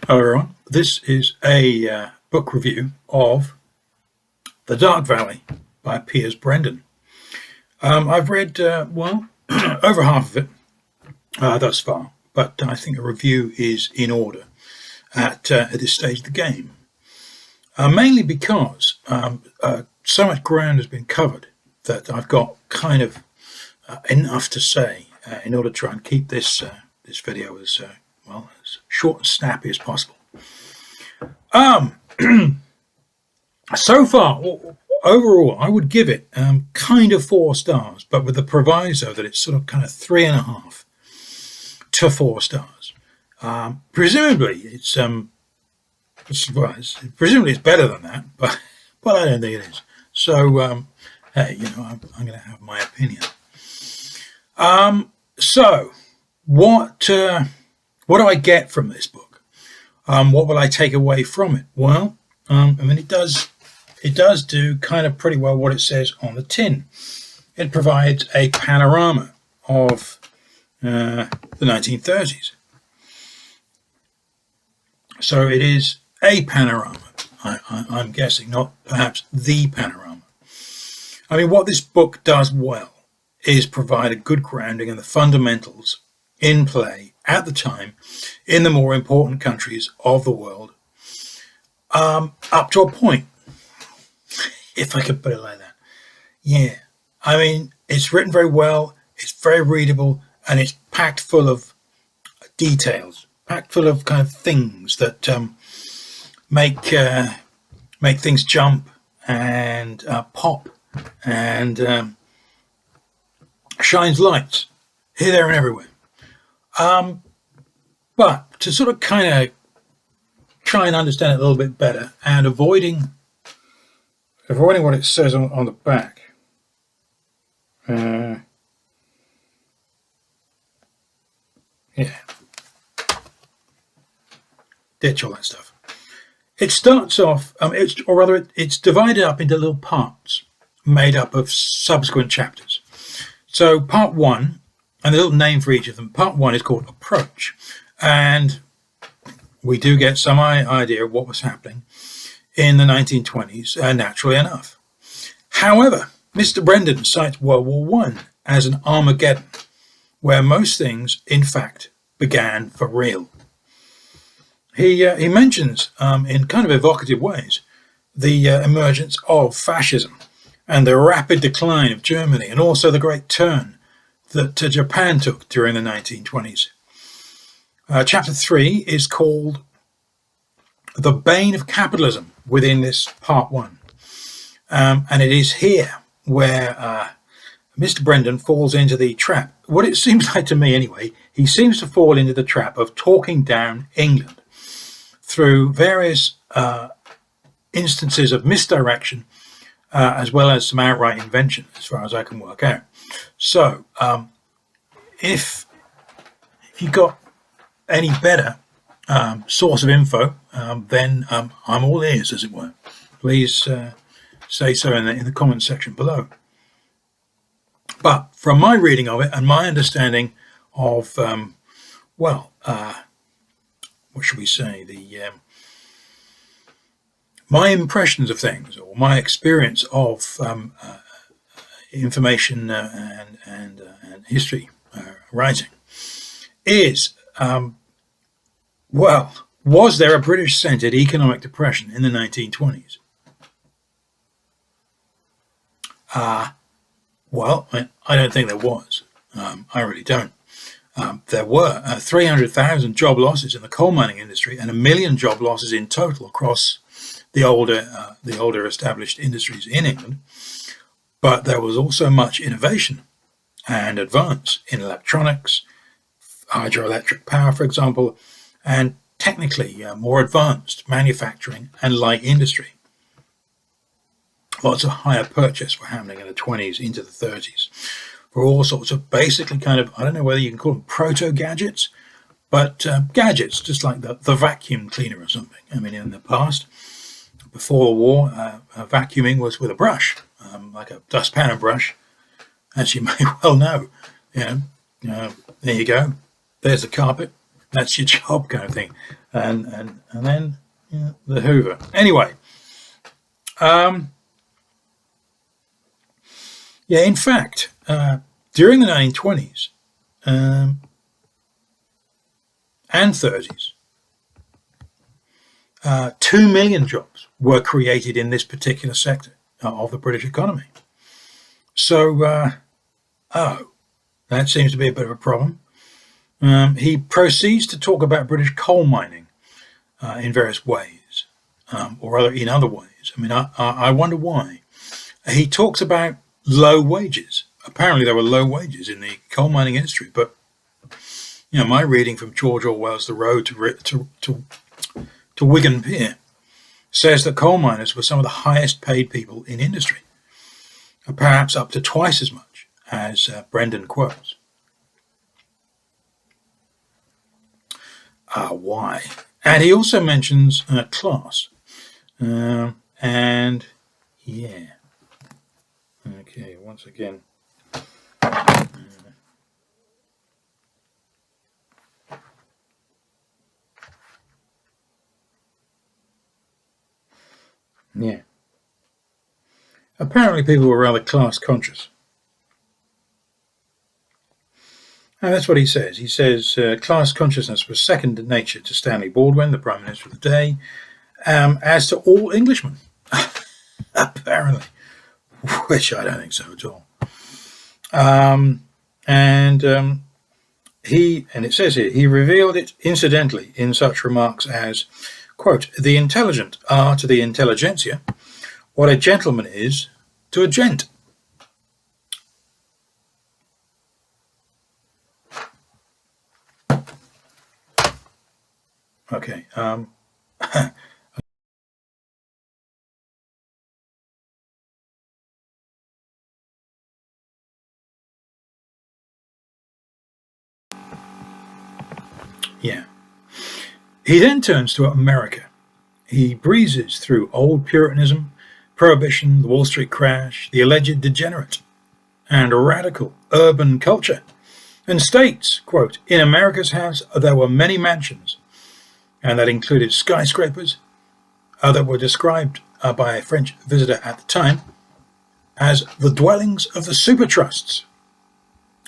Hello everyone, this is a book review of The Dark Valley by Piers Brendan. I've read, over half of it thus far, but I think a review is in order at this stage of the game. Mainly because so much ground has been covered that I've got kind of enough to say in order to try and keep this video as short and snappy as possible. So far, overall, I would give it kind of 4 stars, but with the proviso that it's sort of kind of 3.5 to 4 stars. Presumably, it's better than that, but I don't think it is. So, hey, I'm going to have my opinion. So, what do I get from this book? What will I take away from it? Well, it does do kind of pretty well what it says on the tin. It provides a panorama of the 1930s. So it is a panorama, I'm guessing, not perhaps the panorama. I mean, what this book does well is provide a good grounding in the fundamentals in play at the time in the more important countries of the world, up to a point, if I could put it like that. Yeah, I mean, it's written very well, it's very readable, and it's packed full of details, packed full of kind of things that make things jump and pop and shines lights here, there, and everywhere. But to sort of kind of try and understand it a little bit better and avoiding what it says on the back. Ditch all that stuff. It starts off, it's divided up into little parts made up of subsequent chapters. So part 1, and the little name for each of them, part 1 is called Approach. And we do get some idea of what was happening in the 1920s, naturally enough. However, Mr. Brendan cites World War I as an Armageddon, where most things, in fact, began for real. He mentions, in kind of evocative ways, the emergence of fascism and the rapid decline of Germany, and also the great turn that Japan took during the 1920s. Chapter 3 is called The Bane of Capitalism within this part 1. And it is here where Mr. Brendan falls into the trap. What it seems like to me anyway, he seems to fall into the trap of talking down England through various instances of misdirection, as well as some outright invention, as far as I can work out. So, if you got any better source of info, then I'm all ears, as it were. Please say so in the comments section below. But from my reading of it and my understanding of, what should we say, my impressions of things, or my experience of information and history writing, is, was there a British-centered economic depression in the 1920s? Well, I don't think there was. I really don't. There were 300,000 job losses in the coal mining industry and 1 million job losses in total across the older established industries in England. But there was also much innovation and advance in electronics, hydroelectric power, for example, and technically more advanced manufacturing and light industry. Lots of higher purchase were happening in the 20s into the 30s for all sorts of basically kind of, I don't know whether you can call them proto-gadgets, but gadgets, just like the vacuum cleaner or something. I mean, in the past, before the war, vacuuming was with a brush, like a dustpan brush, as you may well know. There you go. There's the carpet. That's your job, kind of thing. and then the Hoover. Anyway, in fact, during the 1920s and 30s, 2 million jobs were created in this particular sector of the British economy. So, that seems to be a bit of a problem. He proceeds to talk about British coal mining in various ways, or rather in other ways. I mean, I wonder why. He talks about low wages. Apparently there were low wages in the coal mining industry, but my reading from George Orwell's The Road to Wigan Pier says that coal miners were some of the highest paid people in industry, perhaps up to twice as much as Brendan quotes. Why? And he also mentions class. And yeah. Okay, once again. Yeah. Apparently people were rather class conscious. And that's what he says. He says class consciousness was second nature to Stanley Baldwin, the Prime Minister of the day, as to all Englishmen. Apparently. Which I don't think so at all. And it says here, he revealed it incidentally in such remarks as, quote, the intelligent are to the intelligentsia what a gentleman is to a gent. Okay. Yeah. He then turns to America. He breezes through old Puritanism, Prohibition, the Wall Street crash, the alleged degenerate, and radical urban culture, and states, quote, in America's house there were many mansions, and that included skyscrapers that were described by a French visitor at the time as the dwellings of the super trusts,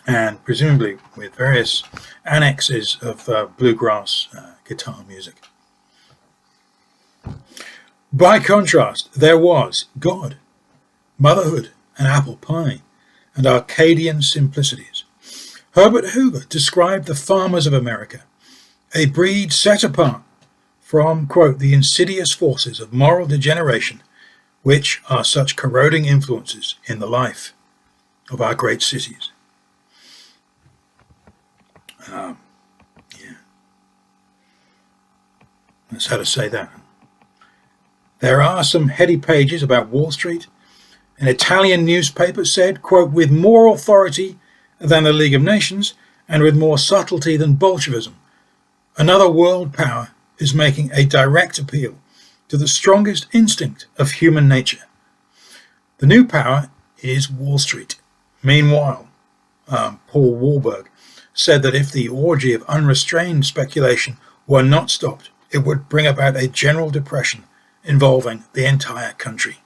and presumably with various annexes of bluegrass guitar music. By contrast, there was God, motherhood, and apple pie, and Arcadian simplicities. Herbert Hoover described the farmers of America, a breed set apart from, quote, the insidious forces of moral degeneration, which are such corroding influences in the life of our great cities. That's how to say that. There are some heady pages about Wall Street. An Italian newspaper said, quote, with more authority than the League of Nations and with more subtlety than Bolshevism, another world power is making a direct appeal to the strongest instinct of human nature. The new power is Wall Street. Meanwhile, Paul Warburg said that if the orgy of unrestrained speculation were not stopped, it would bring about a general depression involving the entire country.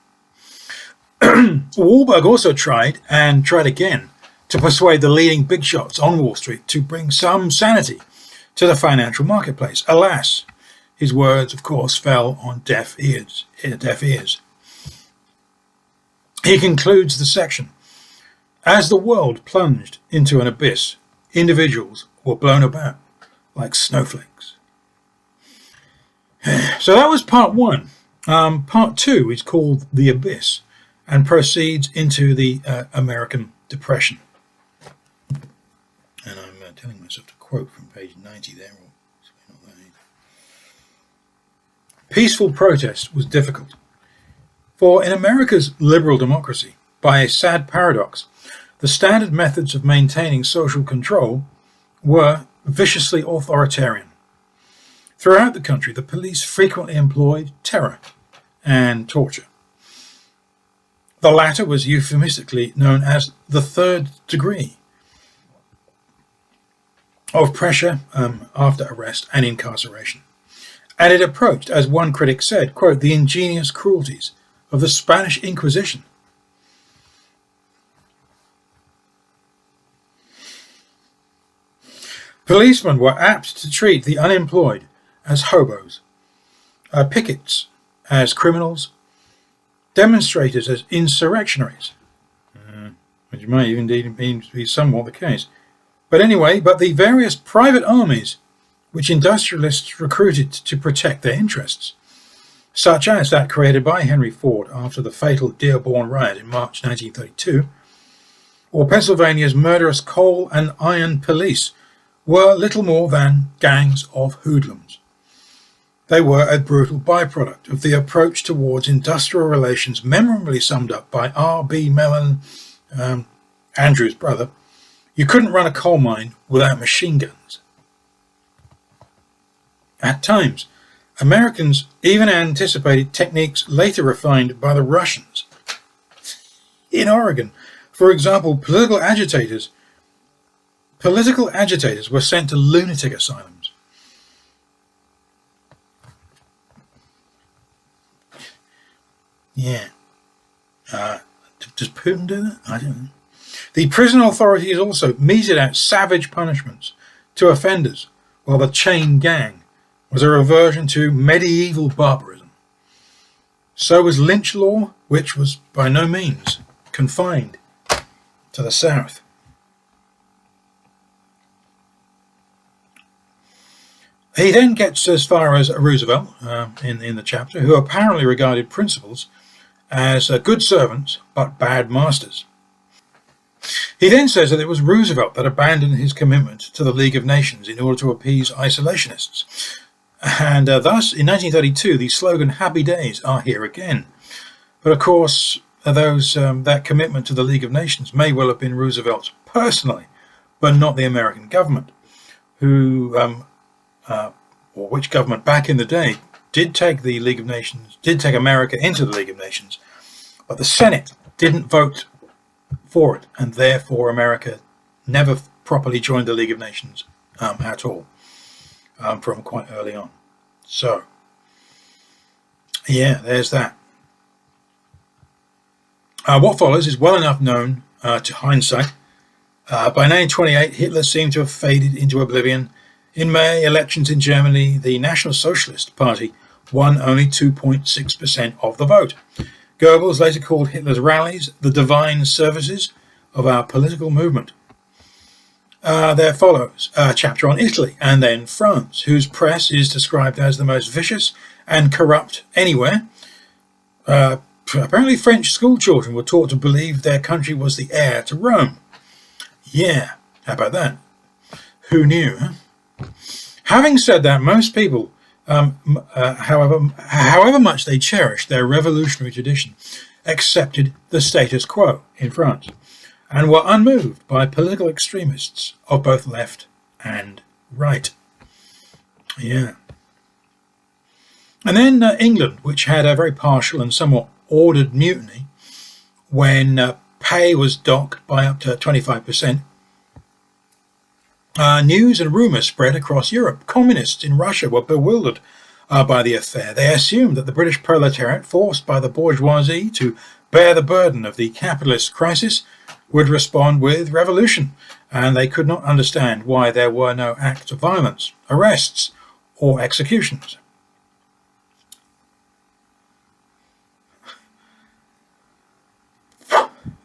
Warburg also tried, and tried again, to persuade the leading big shots on Wall Street to bring some sanity to the financial marketplace. Alas, his words, of course, fell on deaf ears. He concludes the section. As the world plunged into an abyss, individuals were blown about like snowflakes. So that was part one. Part two is called The Abyss and proceeds into the American Depression. And I'm telling myself to quote from page 90 there. Peaceful protest was difficult. For in America's liberal democracy, by a sad paradox, the standard methods of maintaining social control were viciously authoritarian. Throughout the country, the police frequently employed terror and torture. The latter was euphemistically known as the third degree of pressure after arrest and incarceration. And it approached, as one critic said, quote, the ingenious cruelties of the Spanish Inquisition. Policemen were apt to treat the unemployed as hobos, pickets as criminals, demonstrators as insurrectionaries, which might indeed be somewhat the case. But the various private armies which industrialists recruited to protect their interests, such as that created by Henry Ford after the fatal Dearborn riot in March 1932, or Pennsylvania's murderous coal and iron police, were little more than gangs of hoodlums. They were a brutal byproduct of the approach towards industrial relations memorably summed up by R.B. Mellon, Andrew's brother. You couldn't run a coal mine without machine guns. At times, Americans even anticipated techniques later refined by the Russians. In Oregon, for example, political agitators were sent to lunatic asylums. Yeah. Does Putin do that? I don't know. The prison authorities also meted out savage punishments to offenders, while the chain gang was a reversion to medieval barbarism. So was lynch law, which was by no means confined to the South. He then gets as far as Roosevelt in the chapter, who apparently regarded principals as good servants but bad masters. He then says that it was Roosevelt that abandoned his commitment to the League of Nations in order to appease isolationists. And thus, in 1932, the slogan "Happy Days" are here again. But of course, that commitment to the League of Nations may well have been Roosevelt's personally, but not the American government, or which government back in the day did take the League of Nations, did take America into the League of Nations, but the Senate didn't vote for it, and therefore America never properly joined the League of Nations at all from quite early on. So, yeah, there's that. What follows is well enough known to hindsight. By 1928, Hitler seemed to have faded into oblivion. In May elections in Germany, the National Socialist Party won only 2.6% of the vote. Goebbels later called Hitler's rallies the divine services of our political movement. There follows a chapter on Italy and then France, whose press is described as the most vicious and corrupt anywhere. Apparently French schoolchildren were taught to believe their country was the heir to Rome. Yeah, how about that? Who knew, huh? Having said that, most people, however much they cherished their revolutionary tradition, accepted the status quo in France and were unmoved by political extremists of both left and right. Yeah. And then England, which had a very partial and somewhat ordered mutiny when pay was docked by up to 25%. News and rumours spread across Europe. Communists in Russia were bewildered by the affair. They assumed that the British proletariat, forced by the bourgeoisie to bear the burden of the capitalist crisis, would respond with revolution, and they could not understand why there were no acts of violence, arrests, or executions.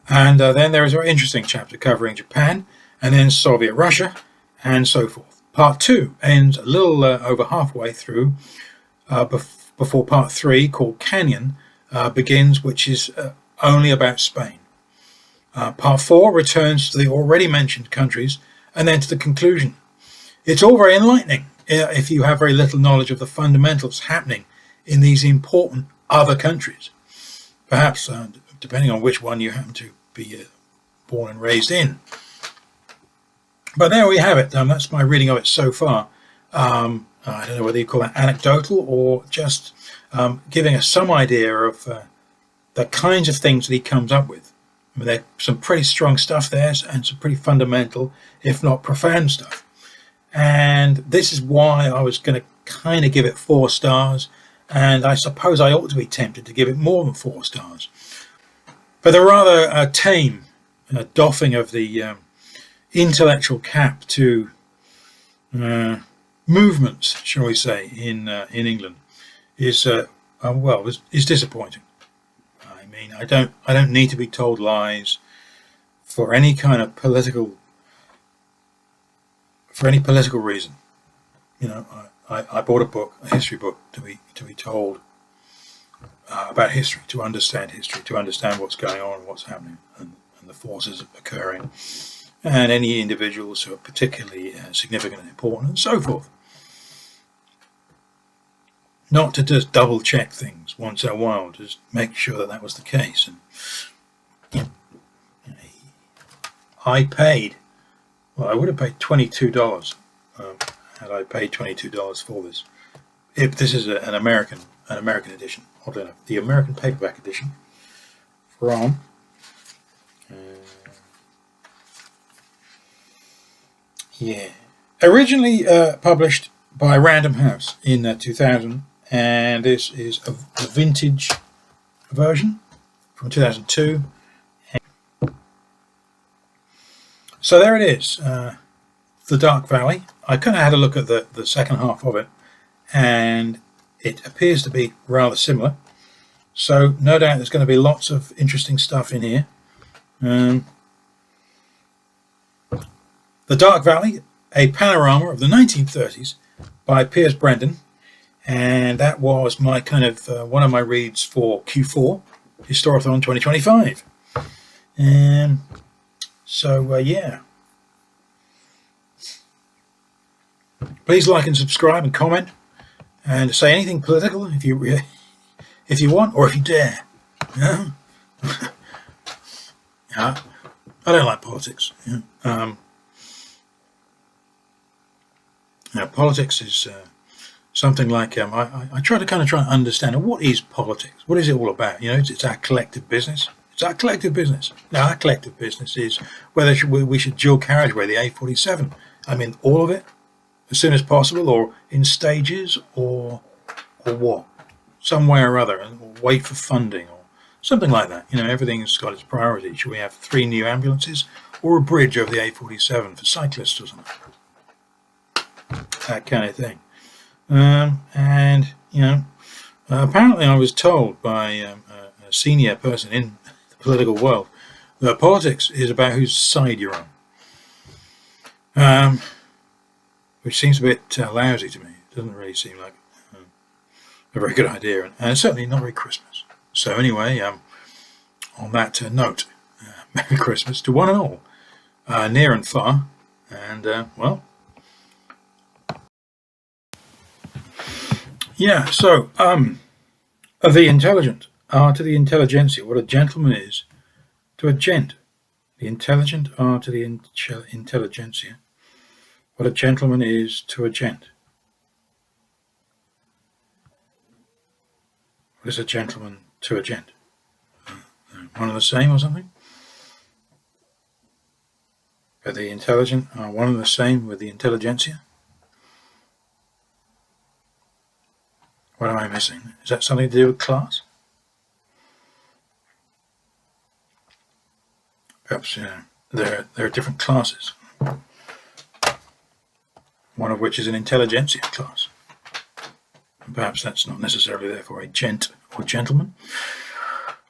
And then there is a very interesting chapter covering Japan, and then Soviet Russia, and so forth. Part 2 ends a little over halfway through, before Part 3, called Canyon, begins, which is only about Spain. Part 4 returns to the already mentioned countries, and then to the conclusion. It's all very enlightening if you have very little knowledge of the fundamentals happening in these important other countries. Perhaps, depending on which one you happen to be born and raised in. But there we have it. That's my reading of it so far. I don't know whether you call that anecdotal or just giving us some idea of the kinds of things that he comes up with. I mean, there's some pretty strong stuff there and some pretty fundamental, if not profound stuff. And this is why I was going to kind of give it 4 stars, and I suppose I ought to be tempted to give it more than 4 stars. But the rather tame doffing of the intellectual cap to movements, shall we say, in England is is disappointing. I mean, I don't need to be told lies for any kind of political reason. You know, I bought a book, a history book, to be told about history, to understand what's going on, what's happening, and the forces occurring, and any individuals who are particularly significant and important, and so forth. Not to just double check things once in a while, just make sure that was the case. And I paid, well, I would have paid $22 had I paid $22 for this. If this is an American edition, oddly enough, the American paperback edition from originally published by Random House in 2000, and this is a vintage version from 2002. So there it is, The Dark Valley. I kind of had a look at the second half of it, and it appears to be rather similar. So no doubt there's going to be lots of interesting stuff in here. The Dark Valley, a panorama of the 1930s by Piers Brendan, and that was my kind of one of my reads for Q4 Historathon 2025. Yeah. Please like and subscribe and comment, and say anything political if you want, or if you dare. Yeah. Yeah. I don't like politics. Yeah. Politics is something like I try to understand what is politics. What is it all about? It's our collective business. It's our collective business. Now, our collective business is whether we should dual carriageway the A47. I mean, all of it, as soon as possible, or in stages, or what, some way or other, and wait for funding or something like that. Everything's got its priority. Should we have 3 new ambulances, or a bridge over the A47 for cyclists or something? That kind of thing. Apparently I was told by a senior person in the political world that politics is about whose side you're on. Which seems a bit lousy to me. It doesn't really seem like a very good idea, and certainly not very Christmas. So anyway, on that note, Merry Christmas to one and all, near and far, and yeah. So the intelligent are to the intelligentsia what a gentleman is to a gent. The intelligent are to the intelligentsia what a gentleman is to a gent. What is a gentleman to a gent? One and the same or something? But the intelligent are one and the same with the intelligentsia? What am I missing? Is that something to do with class? Perhaps there are different classes. One of which is an intelligentsia class. And perhaps that's not necessarily therefore a gent or gentleman,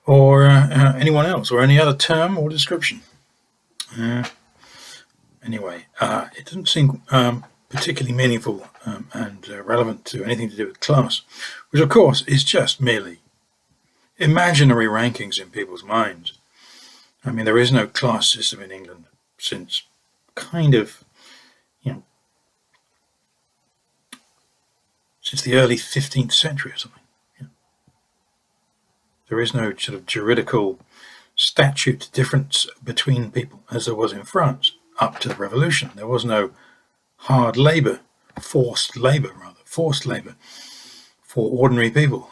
or anyone else, or any other term or description. Anyway, it doesn't seem particularly meaningful and relevant to anything to do with class, which of course is just merely imaginary rankings in people's minds. I mean, there is no class system in England since since the early 15th century or something. There is no sort of juridical statute difference between people as there was in France up to the Revolution. There was no hard labour, forced labour for ordinary people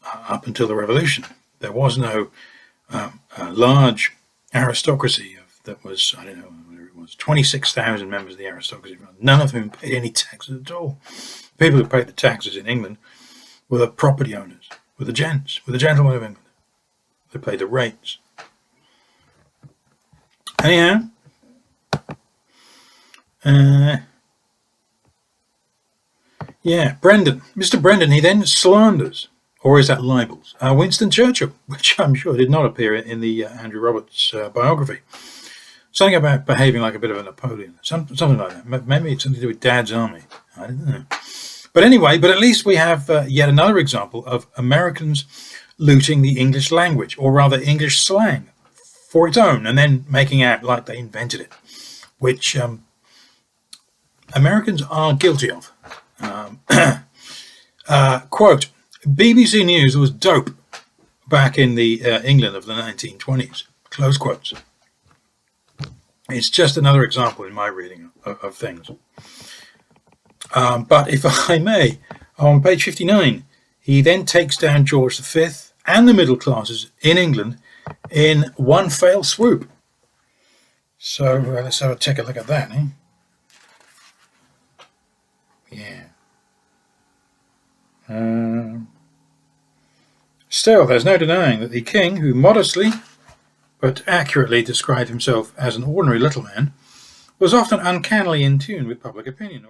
up until the Revolution. There was no large aristocracy that was, I don't know, whether it was. 26,000 members of the aristocracy, none of whom paid any taxes at all. The people who paid the taxes in England were the property owners, were the gents, were the gentlemen of England. They paid the rates. Anyhow, Brendan. Mr. Brendan, he then slanders, or is that libels, Winston Churchill, which I'm sure did not appear in the Andrew Roberts biography. Something about behaving like a bit of a Napoleon, something like that. Maybe it's something to do with Dad's army. I don't know. But anyway, at least we have yet another example of Americans looting the English language, or rather English slang, for its own, and then making out like they invented it, which Americans are guilty of. Quote, BBC News was dope back in the England of the 1920s. Close quotes. It's just another example in my reading of things. But if I may, on page 59, he then takes down George V and the middle classes in England in one fell swoop. So let's take a look at that. Yeah. Still, there's no denying that the king, who modestly but accurately described himself as an ordinary little man, was often uncannily in tune with public opinion.